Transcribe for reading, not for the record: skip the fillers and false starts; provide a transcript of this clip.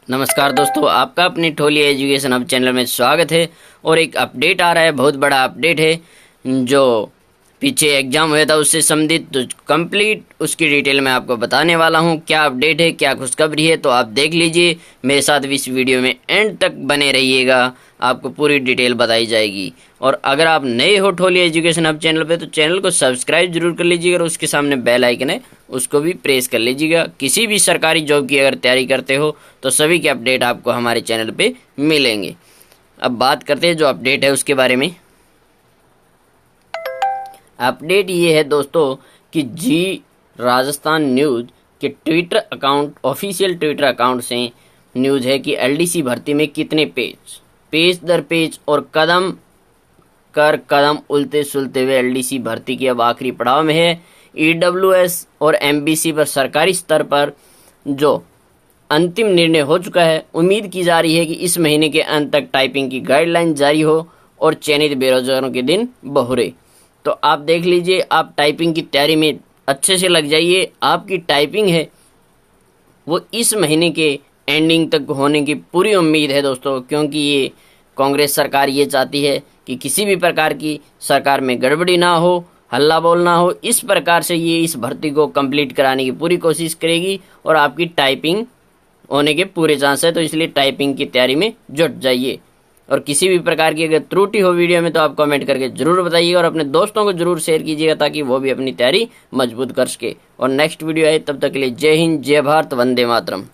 नमस्कार दोस्तों, आपका अपनी ठोलिया एजुकेशन हब चैनल में स्वागत है। और एक अपडेट आ रहा है, बहुत बड़ा अपडेट है। जो पीछे एग्जाम हुआ था उससे संबंधित तो कंप्लीट उसकी डिटेल में आपको बताने वाला हूं। क्या अपडेट है, क्या खुशखबरी है, तो आप देख लीजिए मेरे साथ इस वीडियो में एंड तक बने रहिएगा, आपको पूरी डिटेल बताई जाएगी। और अगर आप नए हो ठोलिया एजुकेशन हब चैनल पे तो चैनल को सब्सक्राइब जरूर कर लीजिएगा और उसके सामने बेल आइकन है उसको भी प्रेस कर लीजिएगा। किसी भी सरकारी जॉब की अगर तैयारी करते हो तो सभी के अपडेट आपको हमारे चैनल पे मिलेंगे। अब बात करते हैं जो अपडेट है उसके बारे में। अपडेट ये है दोस्तों कि जी राजस्थान न्यूज के Twitter account, official Twitter account से न्यूज है कि एलडीसी भर्ती में कितने पेज दर पेज और कदम उलते सुलते हुए एलडीसी भर्ती की अब आखिरी पड़ाव में है। ईडब्ल्यूएस और एमबीसी पर सरकारी स्तर पर जो अंतिम निर्णय हो चुका है। उम्मीद की जा रही है कि इस महीने के अंत तक टाइपिंग की गाइडलाइन जारी हो और चयनित बेरोजगारों के दिन बहुरे। तो आप देख लीजिए, आप टाइपिंग की तैयारी में अच्छे से लग जाइए। आपकी टाइपिंग है वो इस महीने के एंडिंग तक होने की पूरी उम्मीद है दोस्तों, क्योंकि ये कांग्रेस सरकार ये चाहती है कि किसी भी प्रकार की सरकार में गड़बड़ी ना हो, हल्ला बोल ना हो। इस प्रकार से ये इस भर्ती को कंप्लीट कराने की पूरी कोशिश करेगी और आपकी टाइपिंग होने के पूरे चांस है। तो इसलिए टाइपिंग की तैयारी में जुट जाइए। और किसी भी प्रकार की अगर त्रुटि हो वीडियो में तो आप कमेंट करके जरूर बताइएगा और अपने दोस्तों को जरूर शेयर कीजिएगा ताकि वो भी अपनी तैयारी मजबूत कर सके। और नेक्स्ट वीडियो आए तब तक के लिए जय हिंद, जय भारत, वंदे मातरम।